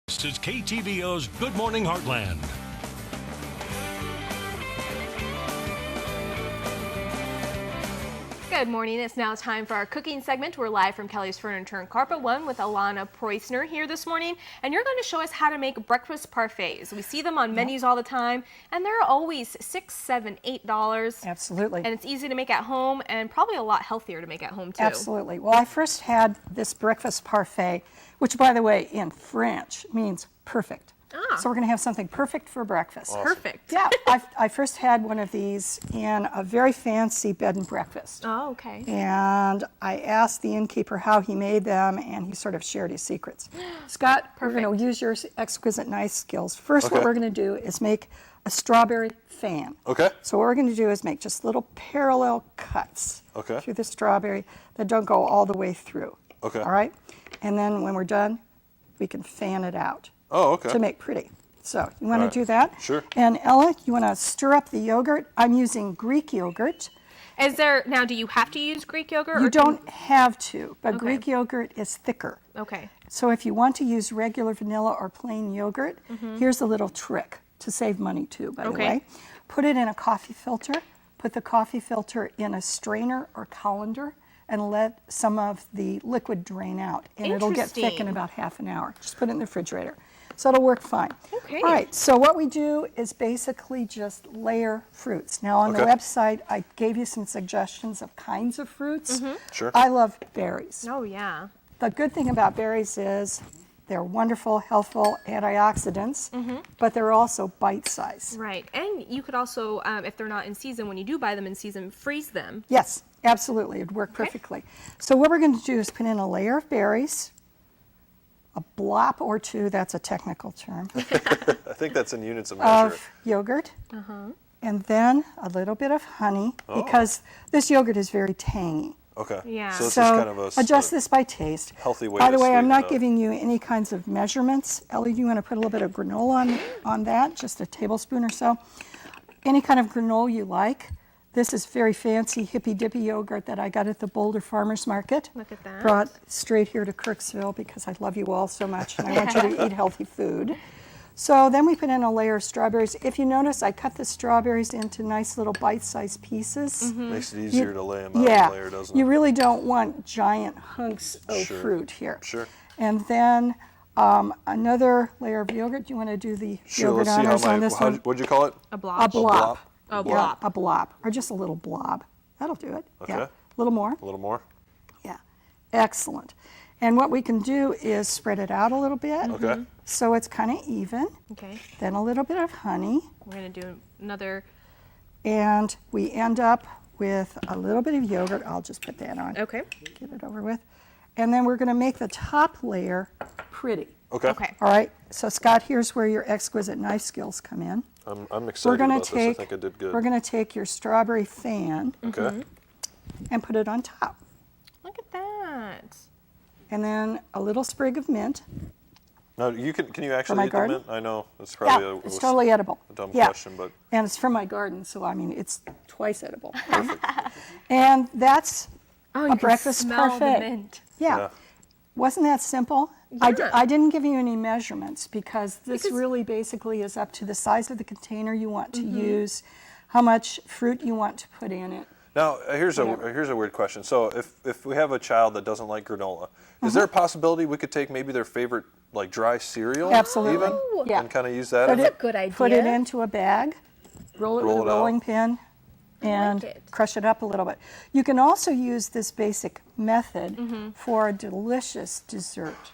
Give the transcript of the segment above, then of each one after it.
This is KTVO's Good Morning Heartland. Good morning. It's now time for our cooking segment. We're live from Kelly's Furniture and Carpet One with Alana Preussner here this morning, and you're going to show us how to make breakfast parfaits. We see them on menus all the time, and they're always $6, $7, $8. Absolutely. And it's easy to make at home, and probably a lot healthier to make at home too. Absolutely. Well, I first had this breakfast parfait, which, by the way, in French means perfect. So we're going to have something perfect for breakfast. Awesome. Perfect. Yeah, I first had one of these in a very fancy bed and breakfast. Oh, okay. And I asked the innkeeper how he made them, and he sort of shared his secrets. Scott, we're going to use your exquisite knife skills. First, what we're going to do is make a strawberry fan. Okay. So what we're going to do is make just little parallel cuts through the strawberry that don't go all the way through. Okay. All right? And then when we're done, we can fan it out. Oh, okay. To make pretty. So you want to do that? Sure. And Ella, you want to stir up the yogurt. I'm using Greek yogurt. Is there, now do you have to use Greek yogurt? You don't have to, but Greek yogurt is thicker. Okay. So if you want to use regular vanilla or plain yogurt, here's a little trick to save money too, by the way. Put it in a coffee filter. Put the coffee filter in a strainer or colander and let some of the liquid drain out. And it'll get thick in about half an hour. Just put it in the refrigerator. So it'll work fine. Okay. All right, so what we do is basically just layer fruits. Now on the website, I gave you some suggestions of kinds of fruits. Sure. I love berries. Oh, yeah. The good thing about berries is they're wonderful, healthful antioxidants, but they're also bite-sized. Right. And you could also, if they're not in season, when you do buy them in season, freeze them. Yes, absolutely. It'd work perfectly. So what we're going to do is put in a layer of berries, a blop or two, that's a technical term, I think that's in units of measure. of yogurt, and then a little bit of honey, because this yogurt is very tangy. Okay. Yeah. So this So is kind of a adjust this by taste. healthy way By the to way, I'm sweeten not it up. giving you any kinds of measurements. Ellie, do you want to put a little bit of granola on that? Just a tablespoon or so. Any kind of granola you like. This is very fancy hippy-dippy yogurt that I got at the Boulder Farmers Market. Look at that. Brought straight here to Kirksville because I love you all so much and I want you to eat healthy food. So then we put in a layer of strawberries. If you notice, I cut the strawberries into nice little bite-sized pieces. Makes it easier to lay them out Yeah, in a layer, doesn't it? you really don't want giant hunks of fruit here. Sure. And then another layer of yogurt. Do you want to do the Sure, yogurt let's see honors on this how, one? what'd you call it? A blob. A blob. A Yeah, blob. a blob, or just a little blob. That'll do it. Okay. Yeah. A little more. A little more? Yeah. Excellent. And what we can do is spread it out a little bit. Okay. So it's kind of even. Okay. Then a little bit of honey. We're going to do another. And we end up with a little bit of yogurt. I'll just put that on. Okay. Get it over with. And then we're going to make the top layer pretty. Okay. Okay. All right. So Scott, here's where your exquisite knife skills come in. I'm excited about this. I think I did good. We're going to take your strawberry fan Okay. and put it on top. Look at that. And then a little sprig of mint. Now, can you actually my eat garden? the mint? I know it's probably Yeah, it's totally edible. a dumb Yeah. question, but And it's from my garden, so I mean, it's twice edible. And that's Oh, a you breakfast can smell parfait. the mint. Yeah. Wasn't that simple? Yeah. I didn't give you any measurements because this really basically is up to the size of the container you want to use, how much fruit you want to put in it. now here's a weird question. So if we have a child that doesn't like granola, is there a possibility we could take maybe their favorite like dry cereal, Absolutely. even, Yeah. and kind of use that? Put in it- it? Good idea. Put it into a bag, roll it Roll with it a out. rolling pin, and it. crush it up a little bit. You can also use this basic method for a delicious dessert.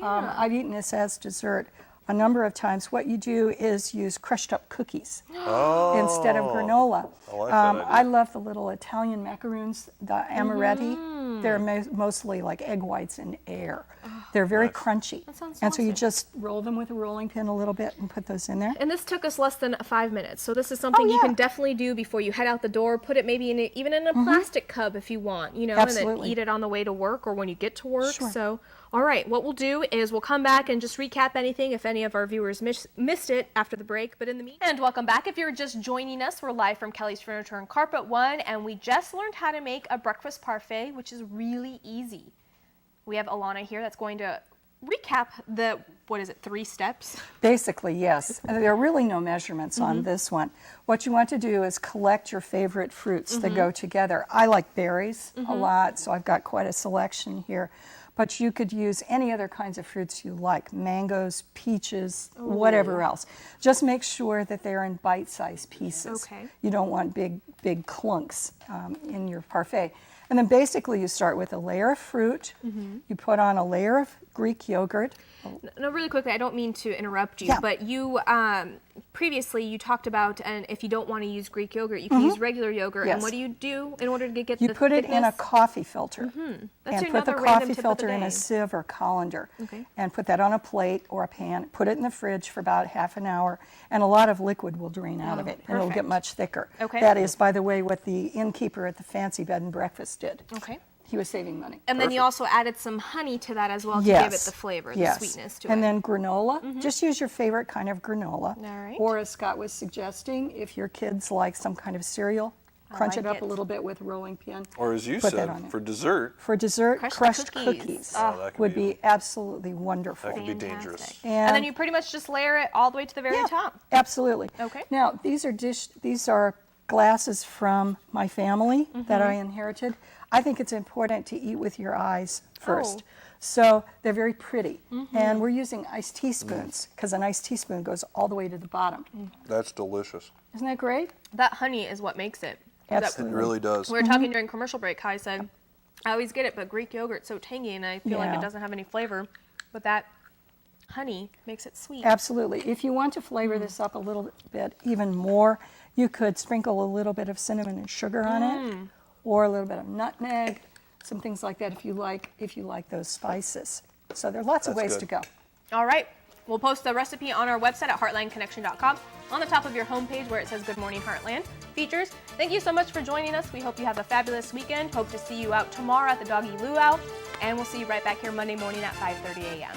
I've eaten this as dessert a number of times. What you do is use crushed up cookies instead of granola. I like that idea. I love the little Italian macaroons, the amaretti. They're mostly like egg whites and air. They're very crunchy. That sounds and so you awesome. just roll them with a rolling pin a little bit and put those in there. And this took us less than 5 minutes. So this is something you yeah. can definitely do before you head out the door. Put it maybe even in a plastic cup if you want, and then Absolutely. eat it on the way to work or when you get to work. Sure. So, all right, what we'll do is we'll come back and just recap anything if any of our viewers missed it after the break. But in the meantime, and welcome back. If you're just joining us, we're live from Kelly's Furniture and Carpet One, and we just learned how to make a breakfast parfait, which is really easy. We have Alana here that's going to recap the, what is it, 3 steps? Basically, yes. And there are really no measurements on this one. What you want to do is collect your favorite fruits that go together. I like berries a lot, so I've got quite a selection here. But you could use any other kinds of fruits you like, mangoes, peaches, whatever else. Just make sure that they're in bite-sized pieces. Okay. You don't want big clunks in your parfait. And then basically you start with a layer of fruit, you put on a layer of Greek yogurt. No, really quickly, I don't mean to interrupt you, Yeah. but you previously you talked about, and if you don't want to use Greek yogurt, you can use regular yogurt. Yes. And what do you do in order to get You the put it in a thickness? coffee filter. That's And put the another random coffee tip of filter the in day. a sieve or colander. Okay. And put that on a plate or a pan. Put it in the fridge for about half an hour, and a lot of liquid will drain out of it, and it'll get perfect. much thicker. Okay. That is, by the way, what the innkeeper at the fancy bed and breakfast did. Okay. He was saving money. And then you also added some honey to that as well to Yes. give it the flavor, Yes. the sweetness to and it. then granola. Just use your favorite kind of granola. All right. Or as Scott was suggesting, if your kids like some kind of cereal, crunch like it up it. a little bit with a rolling pin. Or as you Put said, that on it. for dessert, For dessert, Crushed crushed cookies. cookies, Oh, that could would be- be absolutely wonderful. that could be Fantastic. dangerous. And then you pretty much just layer it all the way to the very Yeah, top. absolutely. Okay. Now these are glasses from my family that I inherited. I think it's important to eat with your eyes first. Oh. So they're very pretty. And we're using iced teaspoons because an iced teaspoon goes all the way to the bottom. That's delicious. Isn't that great? That honey is what makes it. It Absolutely. really does. We were talking during commercial break, how I said, I always get it, but Greek yogurt's so tangy and I feel like Yeah. it doesn't have any flavor. But that honey makes it sweet. Absolutely. If you want to flavor this up a little bit even more, you could sprinkle a little bit of cinnamon and sugar on it, or a little bit of nutmeg, some things like that if you like those spices. So there are lots of That's ways good. to go. All right. We'll post the recipe on our website at heartlandconnection.com on the top of your homepage where it says Good Morning Heartland features. Thank you so much for joining us. We hope you have a fabulous weekend. Hope to see you out tomorrow at the Doggy Luau. And we'll see you right back here Monday morning at 5:30 a.m.